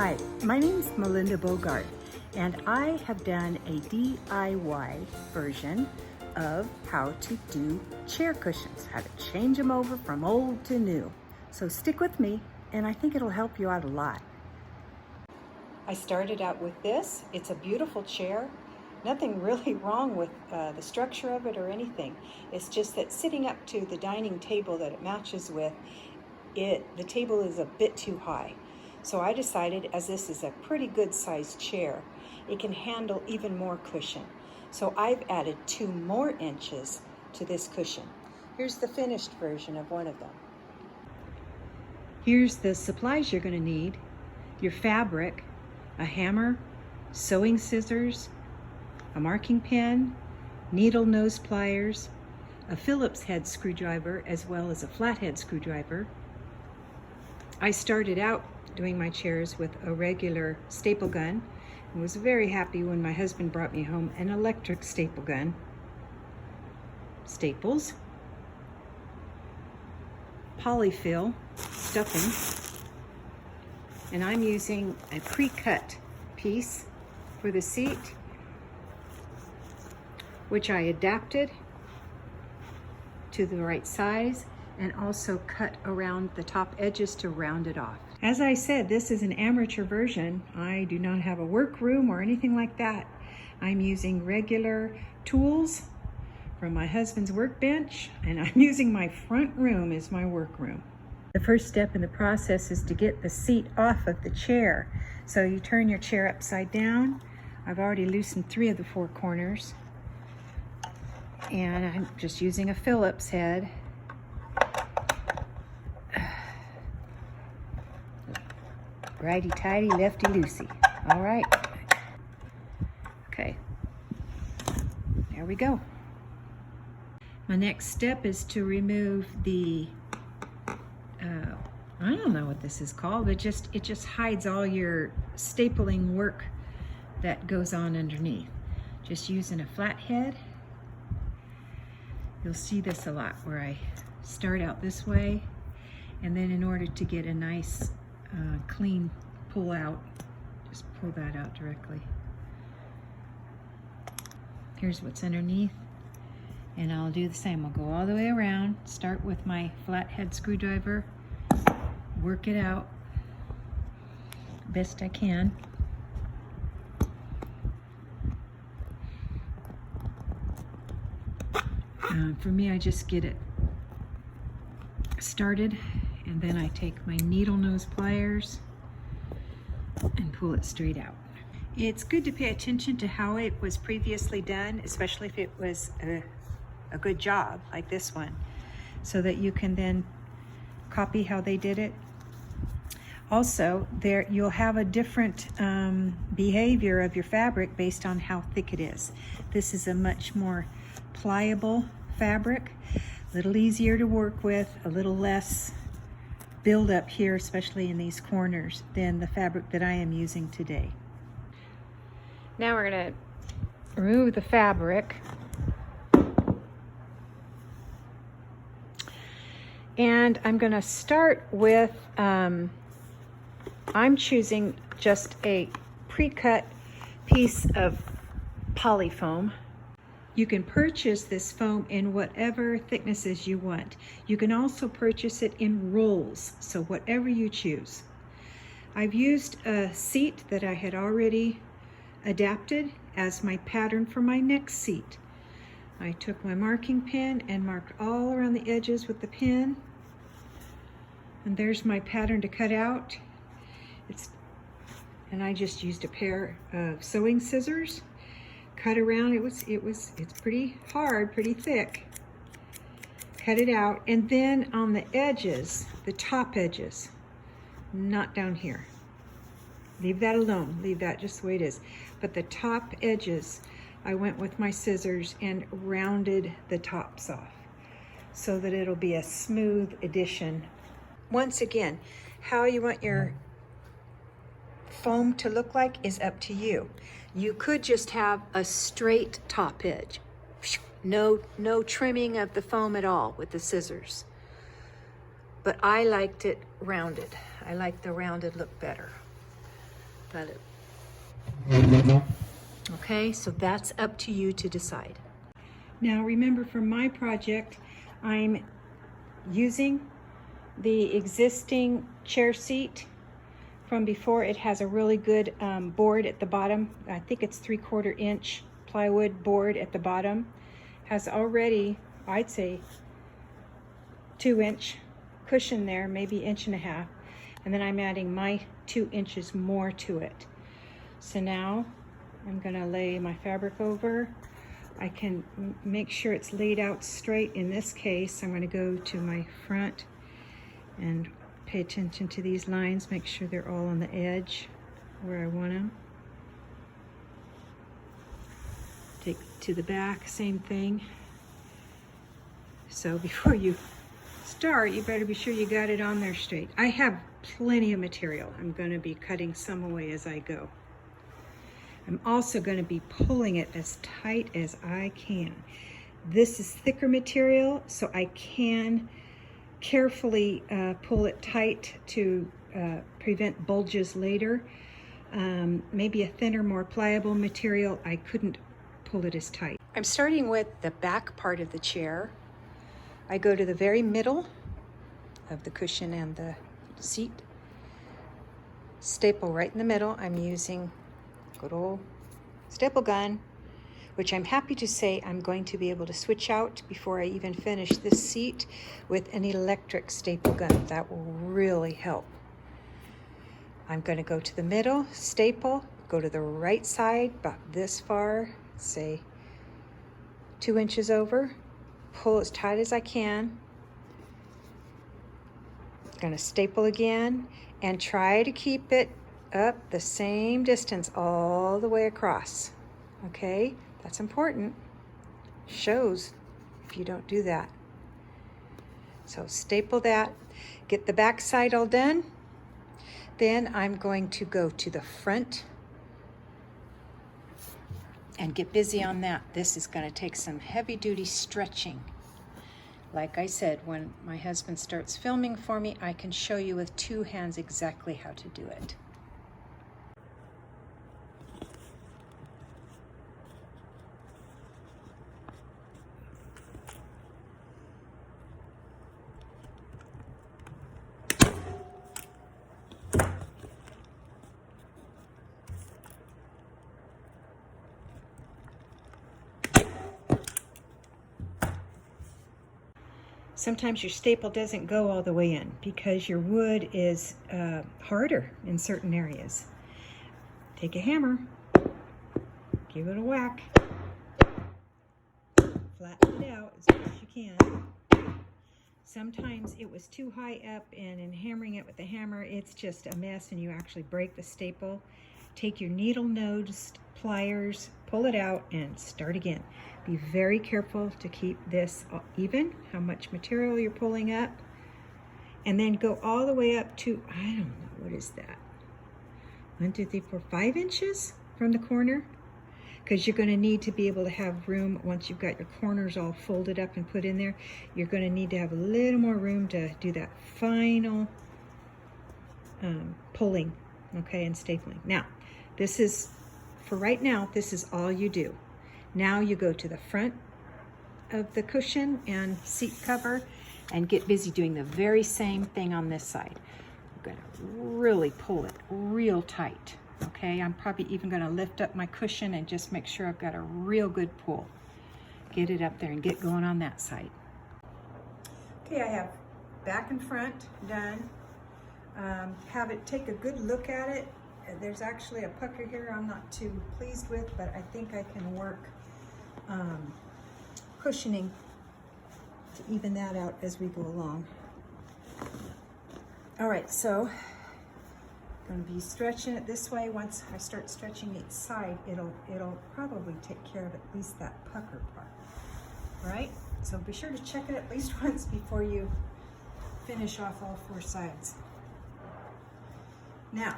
Hi, my name is Melinda Bogart, and I have done a DIY version of how to do chair cushions, how to change them over from old to new. So stick with me, and I think it'll help you out a lot. I started out with this. It's a beautiful chair. Nothing really wrong with the structure of it or anything. It's just that sitting up to the dining table that it matches with, the table is a bit too high. So I decided, as this is a pretty good sized chair, it can handle even more cushion. So I've added 2 more inches to this cushion. Here's the finished version of one of them. Here's the supplies you're going to need: your fabric, a hammer, sewing scissors, a marking pen, needle nose pliers, a Phillips head screwdriver, as well as a flathead screwdriver. I started out doing my chairs with a regular staple gun and was very happy when my husband brought me home an electric staple gun. Staples, polyfill stuffing, and I'm using a pre-cut piece for the seat, which I adapted to the right size and also cut around the top edges to round it off. As I said, this is an amateur version. I do not have a workroom or anything like that. I'm using regular tools from my husband's workbench, and I'm using my front room as my workroom. The first step in the process is to get the seat off of the chair. So you turn your chair upside down. I've already loosened 3 of the 4 corners, and I'm just using a Phillips head. Righty-tighty, lefty-loosey. All right. Okay. There we go. My next step is to remove the, I don't know what this is called, but it just hides all your stapling work that goes on underneath. Just using a flathead. You'll see this a lot where I start out this way, and then in order to get a nice clean pull out, just pull that out directly. Here's what's underneath, and I'll do the same. I'll go all the way around, start with my flathead screwdriver, work it out best I can. For me, I just get it started, and then I take my needle nose pliers and pull it straight out. It's good to pay attention to how it was previously done, especially if it was a good job like this one, so that you can then copy how they did it. Also, you'll have a different behavior of your fabric based on how thick it is. This is a much more pliable fabric, a little easier to work with, a little less build up here, especially in these corners, than the fabric that I am using today. Now we're going to remove the fabric. And I'm going to start with, I'm choosing just a pre-cut piece of polyfoam. You can purchase this foam in whatever thicknesses you want. You can also purchase it in rolls, so whatever you choose. I've used a seat that I had already adapted as my pattern for my next seat. I took my marking pen and marked all around the edges with the pen. And there's my pattern to cut out. And I just used a pair of sewing scissors. Cut around, it's pretty hard, pretty thick. Cut it out, and then on the edges, the top edges, not down here. Leave that alone, leave that just the way it is. But the top edges, I went with my scissors and rounded the tops off so that it'll be a smooth addition. Once again, how you want your foam to look like is up to you. You could just have a straight top edge. No trimming of the foam at all with the scissors. But I liked it rounded. I like the rounded look better. Got it. Okay, so that's up to you to decide. Now remember, for my project, I'm using the existing chair seat from before. It has a really good board at the bottom. I think it's 3/4 inch plywood board at the bottom. Has already, I'd say, 2-inch cushion there, maybe 1.5 inches. And then I'm adding my 2 inches more to it. So now I'm gonna lay my fabric over. I can make sure it's laid out straight. In this case, I'm gonna go to my front and pay attention to these lines, make sure they're all on the edge where I want them. Take to the back, same thing. So before you start, you better be sure you got it on there straight. I have plenty of material. I'm going to be cutting some away as I go. I'm also going to be pulling it as tight as I can. This is thicker material, so I can carefully pull it tight to prevent bulges later. Maybe a thinner, more pliable material, I couldn't pull it as tight. I'm starting with the back part of the chair. I go to the very middle of the cushion and the seat. Staple right in the middle. I'm using good old staple gun, which I'm happy to say I'm going to be able to switch out before I even finish this seat with an electric staple gun. That will really help. I'm going to go to the middle, staple, go to the right side about this far, say 2 inches over, pull as tight as I can. Going to staple again and try to keep it up the same distance all the way across. Okay, that's important. Shows if you don't do that. So staple that, get the back side all done. Then I'm going to go to the front and get busy on that. This is going to take some heavy duty stretching. Like I said, when my husband starts filming for me, I can show you with 2 hands exactly how to do it. Sometimes your staple doesn't go all the way in because your wood is harder in certain areas. Take a hammer, give it a whack, flatten it out as best you can. Sometimes it was too high up, and in hammering it with the hammer, it's just a mess and you actually break the staple. Take your needle nose pliers, pull it out, and start again. Be very careful to keep this even, how much material you're pulling up. And then go all the way up to, I don't know, what is that? 1, 2, 3, 4, 5 inches from the corner. Because you're going to need to be able to have room once you've got your corners all folded up and put in there. You're going to need to have a little more room to do that final pulling, okay, and stapling. Now, this is, for right now, this is all you do. Now you go to the front of the cushion and seat cover and get busy doing the very same thing on this side. You're going to really pull it real tight. Okay, I'm probably even going to lift up my cushion and just make sure I've got a real good pull. Get it up there and get going on that side. Okay, I have back and front done. Have it take a good look at it. There's actually a pucker here I'm not too pleased with, but I think I can work cushioning to even that out as we go along. All right, so I'm going to be stretching it this way. Once I start stretching each side, it'll probably take care of at least that pucker part. All right, so be sure to check it at least once before you finish off all 4 sides. Now,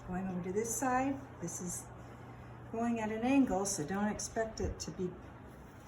going over to this side, this is going at an angle, so don't expect it to be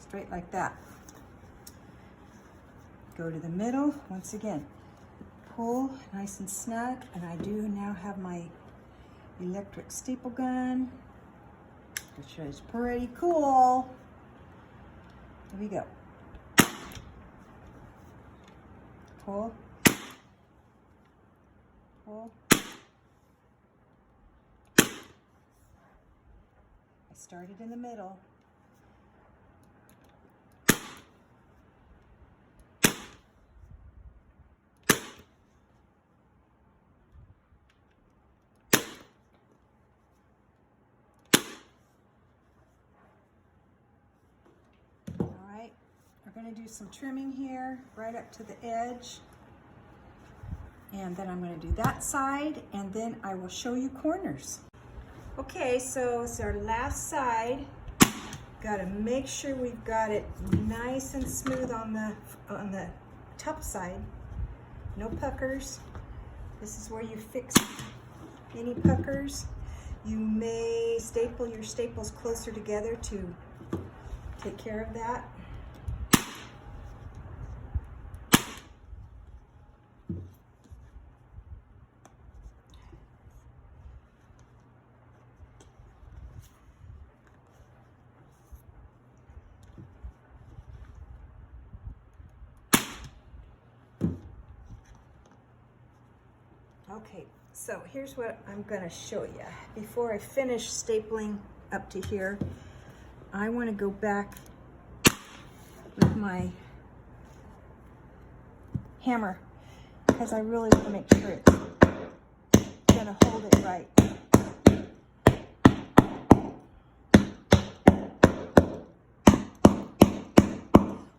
straight like that. Go to the middle, once again, pull nice and snug, and I do now have my electric staple gun, which is pretty cool. Here we go. Pull. Pull. I started in the middle. We're going to do some trimming here right up to the edge, and then I'm going to do that side, and then I will show you corners. Okay, so it's our last side. Got to make sure we've got it nice and smooth on the top side. No puckers. This is where you fix any puckers. You may staple your staples closer together to take care of that. Okay, so here's what I'm going to show you. Before I finish stapling up to here, I want to go back with my hammer because I really want to make sure it's going to hold it right.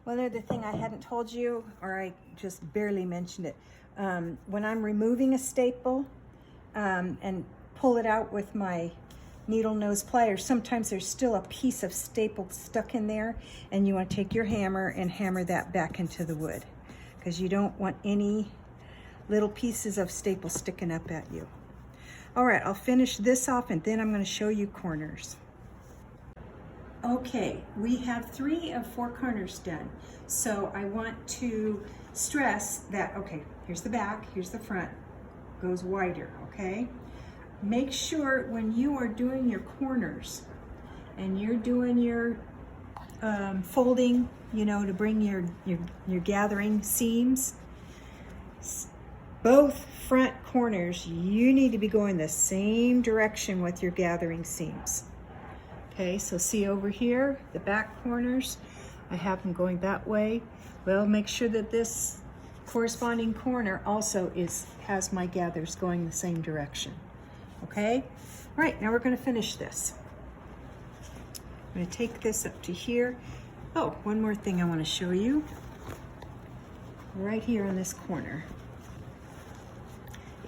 One other thing I hadn't told you, or I just barely mentioned it, when I'm removing a staple and pull it out with my needle nose pliers, sometimes there's still a piece of staple stuck in there, and you want to take your hammer and hammer that back into the wood because you don't want any little pieces of staple sticking up at you. All right, I'll finish this off and then I'm going to show you corners. Okay, we have 3 of 4 corners done. So I want to stress that, okay, here's the back, here's the front, goes wider, okay? Make sure when you are doing your corners and you're doing your folding, you know, to bring your gathering seams, both front corners, you need to be going the same direction with your gathering seams. Okay, so see over here, the back corners, I have them going that way. Well, make sure that this corresponding corner also has my gathers going the same direction. Okay, all right, now we're going to finish this. I'm going to take this up to here. Oh, one more thing I want to show you. Right here in this corner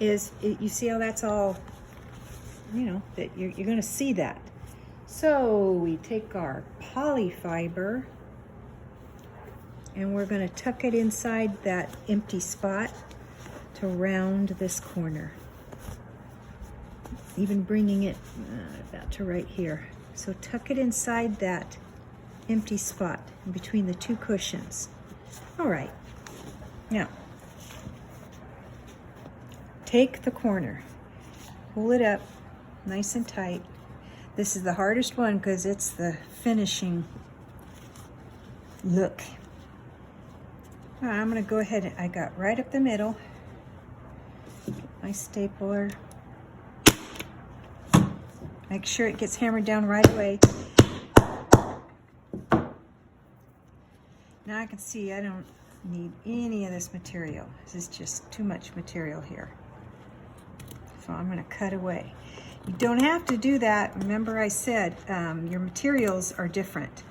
is, you see how that's all, you know, that you're going to see that. So we take our poly fiber and we're going to tuck it inside that empty spot to round this corner. Even bringing it about to right here. So tuck it inside that empty spot in between the 2 cushions. All right, now take the corner, pull it up nice and tight. This is the hardest one because it's the finishing look. All right, I'm going to go ahead and I got right up the middle. My stapler. Make sure it gets hammered down right away. Now I can see I don't need any of this material. This is just too much material here. So I'm going to cut away. You don't have to do that. Remember I said your materials are different.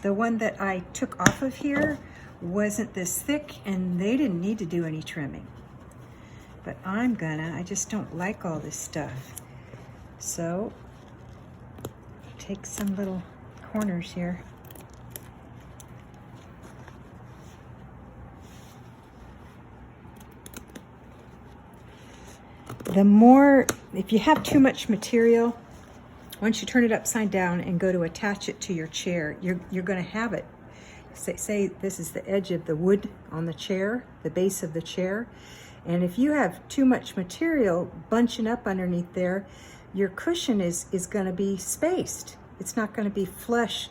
The one that I took off of here wasn't this thick and they didn't need to do any trimming. But I just don't like all this stuff. So take some little corners here. The more, if you have too much material, once you turn it upside down and go to attach it to your chair, you're going to have it. Say this is the edge of the wood on the chair, the base of the chair. And if you have too much material bunching up underneath there, your cushion is going to be spaced. It's not going to be flush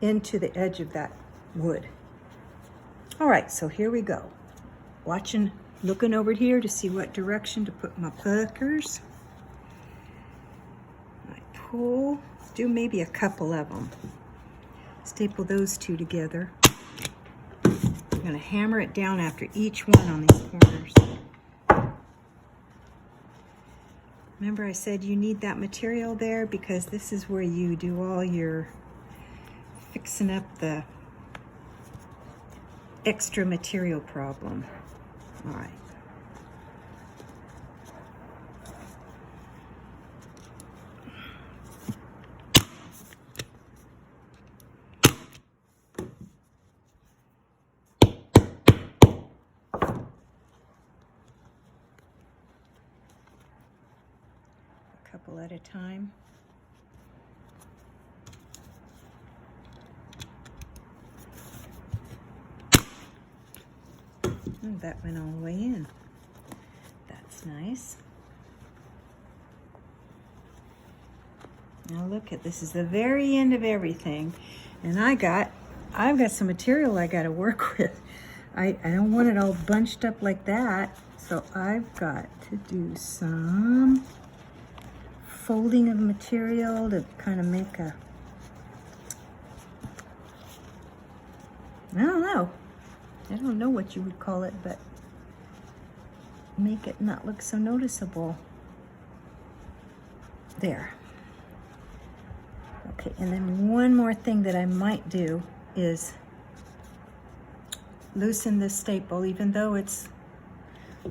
into the edge of that wood. All right, so here we go. Looking over here to see what direction to put my puckers. I pull, do maybe a couple of them. Staple those two together. I'm gonna hammer it down after each one on these corners. Remember I said you need that material there because this is where you do all your fixing up the extra material problem. All right. A couple at a time. And that went all the way in. That's nice. Now look at this, is the very end of everything. And I've got some material I got to work with. I don't want it all bunched up like that. So I've got to do some folding of material to kind of make a, I don't know what you would call it, but make it not look so noticeable. There. Okay, and then one more thing that I might do is loosen this staple. Even though it's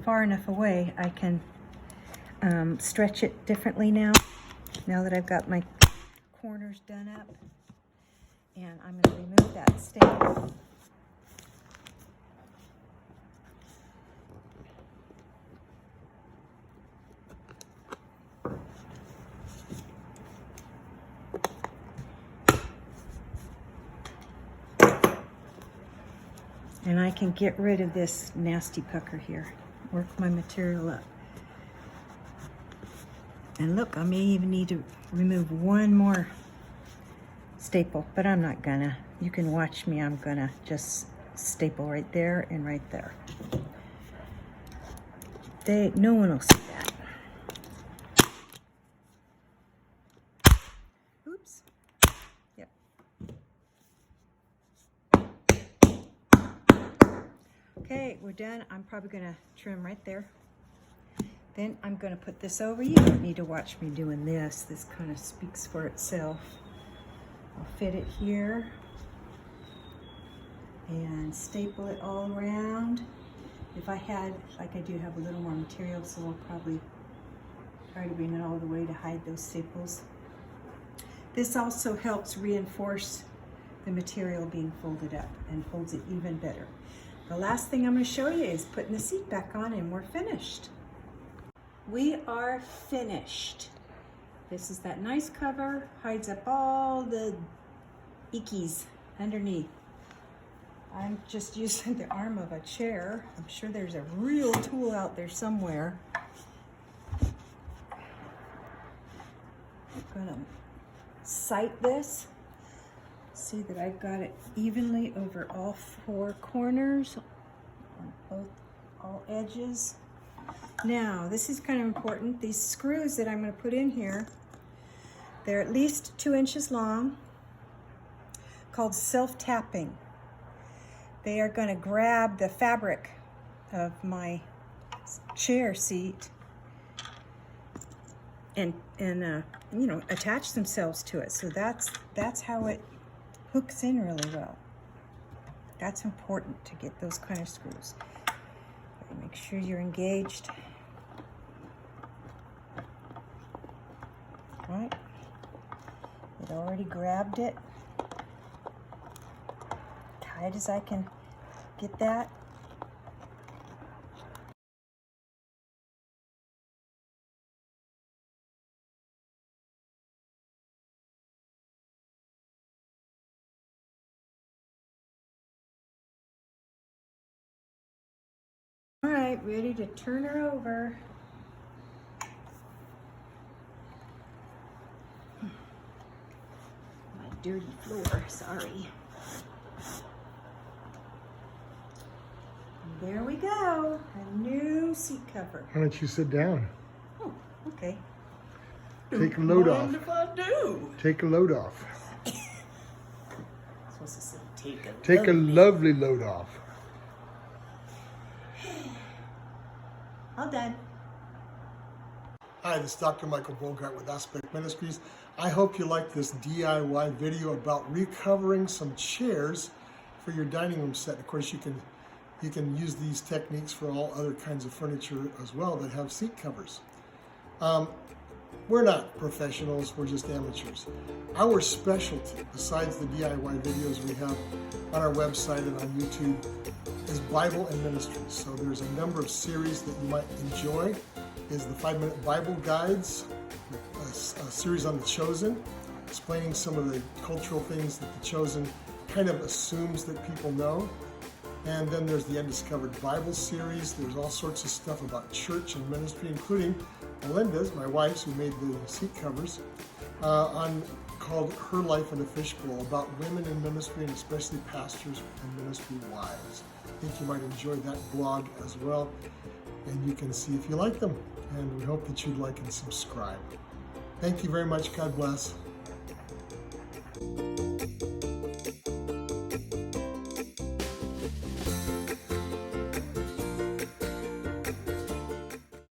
far enough away, I can stretch it differently now that I've got my corners done up. And I'm going to remove that staple. And I can get rid of this nasty pucker here. Work my material up. And look, I may even need to remove one more staple, but I'm not gonna. You can watch me, I'm gonna just staple right there and right there. No one will see that. Oops. Yep. Okay, we're done. I'm probably gonna trim right there. Then I'm gonna put this over. You don't need to watch me doing this. This kind of speaks for itself. I'll fit it here and staple it all around. If I had, like I do have a little more material, so I'll probably try to bring it all the way to hide those staples. This also helps reinforce the material being folded up and holds it even better. The last thing I'm going to show you is putting the seat back on, and we're finished. We are finished. This is that nice cover, hides up all the ickies underneath. I'm just using the arm of a chair. I'm sure there's a real tool out there somewhere. I'm gonna sight this. See that I've got it evenly over all four corners, on all edges. Now, this is kind of important. These screws that I'm going to put in here, they're at least 2 inches long, called self-tapping. They are going to grab the fabric of my chair seat and you know, attach themselves to it. So that's how it hooks in really well. That's important to get those kind of screws. Make sure you're engaged. Right? It already grabbed it. Tight as I can get that. All right, ready to turn her over. dirty floor, sorry. And there we go, a new seat cover. Why don't you sit down? Oh, okay. Take a load off. Mind if I do? Take a load off. I'm supposed to say Take a lovely load off. All done. Hi, this is Dr. Michael Bogart with Aspect Ministries. I hope you like this DIY video about recovering some chairs for your dining room set. Of course, you can use these techniques for all other kinds of furniture as well that have seat covers. We're not professionals, we're just amateurs. Our specialty, besides the DIY videos we have on our website and on YouTube, is Bible and Ministries. So there's a number of series that you might enjoy. Is the 5-Minute Bible Guides, a series on The Chosen, explaining some of the cultural things that The Chosen kind of assumes that people know. And then there's the Undiscovered Bible series. There's all sorts of stuff about church and ministry, including Melinda's, my wife's, who made the seat covers, called Her Life in a Fishbowl, about women in ministry and especially pastors and ministry wives. I think you might enjoy that blog as well, and you can see if you like them. And we hope that you'd like and subscribe. Thank you very much. God bless.